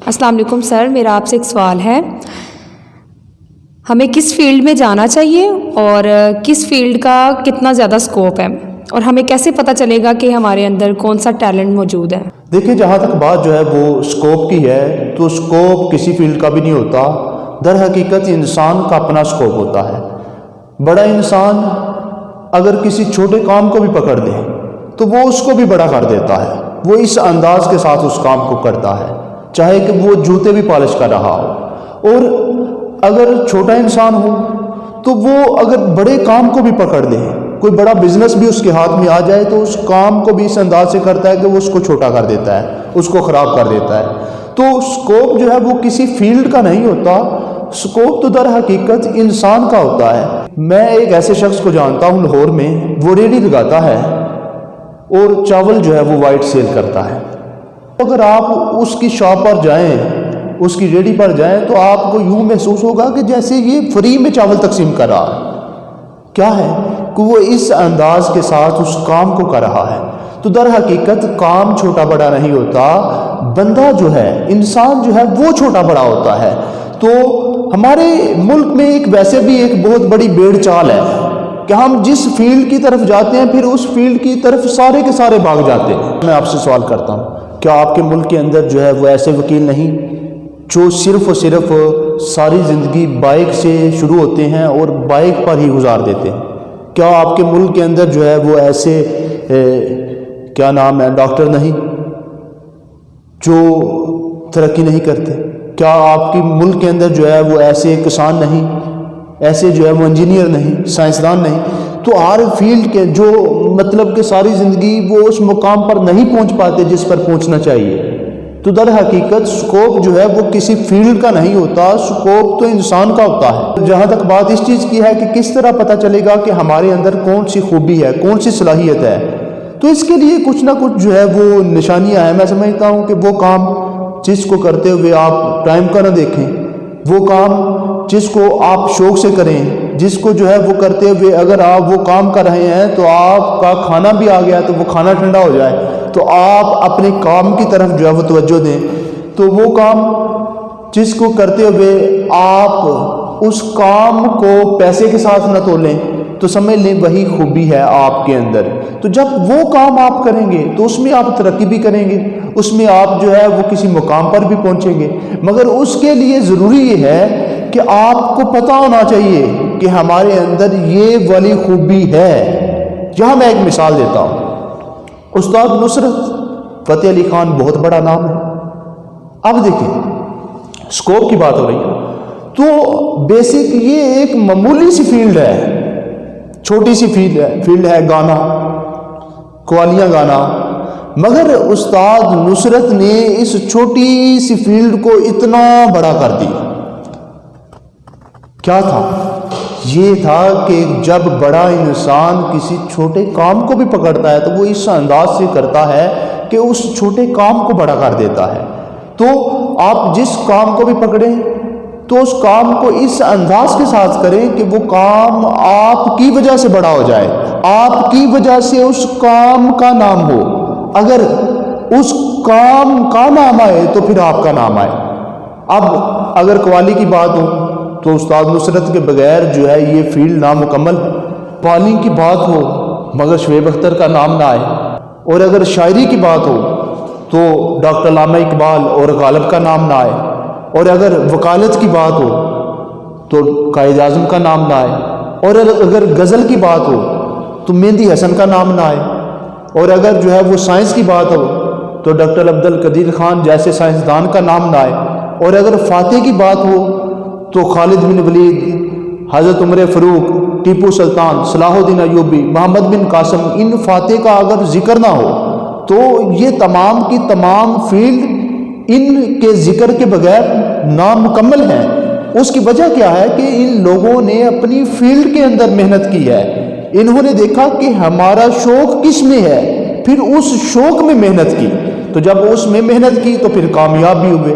السلام علیکم سر، میرا آپ سے ایک سوال ہے. ہمیں کس فیلڈ میں جانا چاہیے اور کس فیلڈ کا کتنا زیادہ سکوپ ہے، اور ہمیں کیسے پتہ چلے گا کہ ہمارے اندر کون سا ٹیلنٹ موجود ہے؟ دیکھیں، جہاں تک بات جو ہے وہ سکوپ کی ہے تو سکوپ کسی فیلڈ کا بھی نہیں ہوتا. در حقیقت انسان کا اپنا سکوپ ہوتا ہے. بڑا انسان اگر کسی چھوٹے کام کو بھی پکڑ لے تو وہ اس کو بھی بڑا کر دیتا ہے. وہ اس انداز کے ساتھ اس کام کو کرتا ہے، چاہے کہ وہ جوتے بھی پالش کر رہا ہو. اور اگر چھوٹا انسان ہو تو وہ اگر بڑے کام کو بھی پکڑ لے، کوئی بڑا بزنس بھی اس کے ہاتھ میں آ جائے تو اس کام کو بھی اس انداز سے کرتا ہے کہ وہ اس کو چھوٹا کر دیتا ہے، اس کو خراب کر دیتا ہے. تو سکوپ جو ہے وہ کسی فیلڈ کا نہیں ہوتا. سکوپ تو در حقیقت انسان کا ہوتا ہے. میں ایک ایسے شخص کو جانتا ہوں لاہور میں، وہ ریڑھی لگاتا ہے اور چاول جو ہے وہ وائٹ سیل کرتا ہے. اگر آپ اس کی شاپ پر جائیں، اس کی ریڑھی پر جائیں، تو آپ کو یوں محسوس ہوگا کہ جیسے یہ فری میں چاول تقسیم کر رہا ہے. کیا ہے کہ وہ اس انداز کے ساتھ اس کام کو کر رہا ہے. تو در حقیقت کام چھوٹا بڑا نہیں ہوتا، بندہ جو ہے، انسان جو ہے وہ چھوٹا بڑا ہوتا ہے. تو ہمارے ملک میں ایک ویسے بھی ایک بہت بڑی بیڑ چال ہے کہ ہم جس فیلڈ کی طرف جاتے ہیں پھر اس فیلڈ کی طرف سارے کے سارے بھاگ جاتے ہیں. میں آپ سے سوال کرتا ہوں، کیا آپ کے ملک کے اندر جو ہے وہ ایسے وکیل نہیں جو صرف اور صرف ساری زندگی بائک سے شروع ہوتے ہیں اور بائک پر ہی گزار دیتے ہیں؟ کیا آپ کے ملک کے اندر جو ہے وہ ایسے کیا نام ہے ڈاکٹر نہیں جو ترقی نہیں کرتے؟ کیا آپ کے ملک کے اندر جو ہے وہ ایسے کسان نہیں، ایسے جو ہے وہ انجینئر نہیں، سائنسدان نہیں؟ تو ہر فیلڈ کے جو مطلب کہ ساری زندگی وہ اس مقام پر نہیں پہنچ پاتے جس پر پہنچنا چاہیے. تو در حقیقت سکوپ جو ہے وہ کسی فیلڈ کا نہیں ہوتا، سکوپ تو انسان کا ہوتا ہے. جہاں تک بات اس چیز کی ہے کہ کس طرح پتہ چلے گا کہ ہمارے اندر کون سی خوبی ہے، کون سی صلاحیت ہے، تو اس کے لیے کچھ نہ کچھ جو ہے وہ نشانیاں ہیں. میں سمجھتا ہوں کہ وہ کام جس کو کرتے ہوئے آپ ٹائم کا نہ دیکھیں، وہ کام جس کو آپ شوق سے کریں، جس کو جو ہے وہ کرتے ہوئے اگر آپ وہ کام کر رہے ہیں تو آپ کا کھانا بھی آ گیا تو وہ کھانا ٹھنڈا ہو جائے تو آپ اپنے کام کی طرف جو ہے وہ توجہ دیں. تو وہ کام جس کو کرتے ہوئے آپ اس کام کو پیسے کے ساتھ نہ تولیں تو سمجھ لیں وہی خوبی ہے آپ کے اندر. تو جب وہ کام آپ کریں گے تو اس میں آپ ترقی بھی کریں گے، اس میں آپ جو ہے وہ کسی مقام پر بھی پہنچیں گے. مگر اس کے لیے ضروری یہ ہے کہ آپ کو پتہ ہونا چاہیے کہ ہمارے اندر یہ والی خوبی ہے. یہاں میں ایک مثال دیتا ہوں. استاد نصرت فتح علی خان بہت بڑا نام ہے. اب دیکھیں، سکوپ کی بات ہو رہی ہے تو بیسک یہ ایک معمولی سی فیلڈ ہے، چھوٹی سی فیلڈ ہے گانا، قوالیاں گانا. مگر استاد نصرت نے اس چھوٹی سی فیلڈ کو اتنا بڑا کر دیا. کیا تھا؟ یہ تھا کہ جب بڑا انسان کسی چھوٹے کام کو بھی پکڑتا ہے تو وہ اس انداز سے کرتا ہے کہ اس چھوٹے کام کو بڑا کر دیتا ہے. تو آپ جس کام کو بھی پکڑیں تو اس کام کو اس انداز کے ساتھ کریں کہ وہ کام آپ کی وجہ سے بڑا ہو جائے، آپ کی وجہ سے اس کام کا نام ہو. اگر اس کام کا نام آئے تو پھر آپ کا نام آئے. اب اگر قوالی کی بات ہو تو استاد نصرت کے بغیر جو ہے یہ فیلڈ نامکمل. قوالی کی بات ہو مگر شعیب اختر کا نام نہ آئے، اور اگر شاعری کی بات ہو تو ڈاکٹر علامہ اقبال اور غالب کا نام نہ آئے، اور اگر وکالت کی بات ہو تو قائد اعظم کا نام نہ آئے، اور اگر غزل کی بات ہو تو مہندی حسن کا نام نہ آئے، اور اگر جو ہے وہ سائنس کی بات ہو تو ڈاکٹر عبد القدیر خان جیسے سائنسدان کا نام نہ آئے، اور اگر فاتح کی بات ہو تو خالد بن ولید، حضرت عمر فاروق، ٹیپو سلطان، صلاح الدین ایوبی، محمد بن قاسم، ان فاتح کا اگر ذکر نہ ہو تو یہ تمام کی تمام فیلڈ ان کے ذکر کے بغیر نامکمل ہیں. اس کی وجہ کیا ہے کہ ان لوگوں نے اپنی فیلڈ کے اندر محنت کی ہے. انہوں نے دیکھا کہ ہمارا شوق کس میں ہے، پھر اس شوق میں محنت کی. تو جب اس میں محنت کی تو پھر کامیاب بھی ہوئے.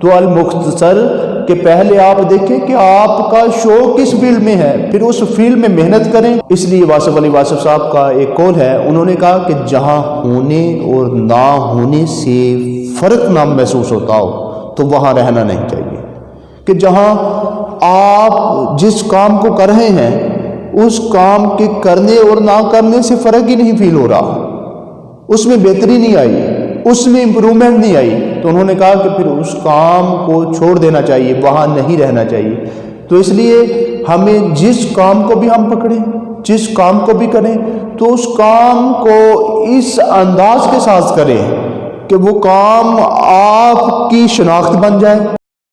تو المختصر کہ پہلے آپ دیکھیں کہ آپ کا شوق کس فیلڈ میں ہے، پھر اس فیلڈ میں محنت کریں. اس لیے واصف علی واصف صاحب کا ایک قول ہے، انہوں نے کہا کہ جہاں ہونے اور نہ ہونے سے فرق نہ محسوس ہوتا ہو تو وہاں رہنا نہیں چاہیے، کہ جہاں آپ جس کام کو کر رہے ہیں اس کام کے کرنے اور نہ کرنے سے فرق ہی نہیں فیل ہو رہا، اس میں بہتری نہیں آئی، اس میں امپرومنٹ نہیں آئی، تو انہوں نے کہا کہ پھر اس کام کو چھوڑ دینا چاہیے، وہاں نہیں رہنا چاہیے۔ تو اس لیے ہمیں جس کام کو بھی ہم پکڑیں، جس کام کو بھی کریں، تو اس کام کو اس انداز کے ساتھ کریں کہ وہ کام آپ کی شناخت بن جائے،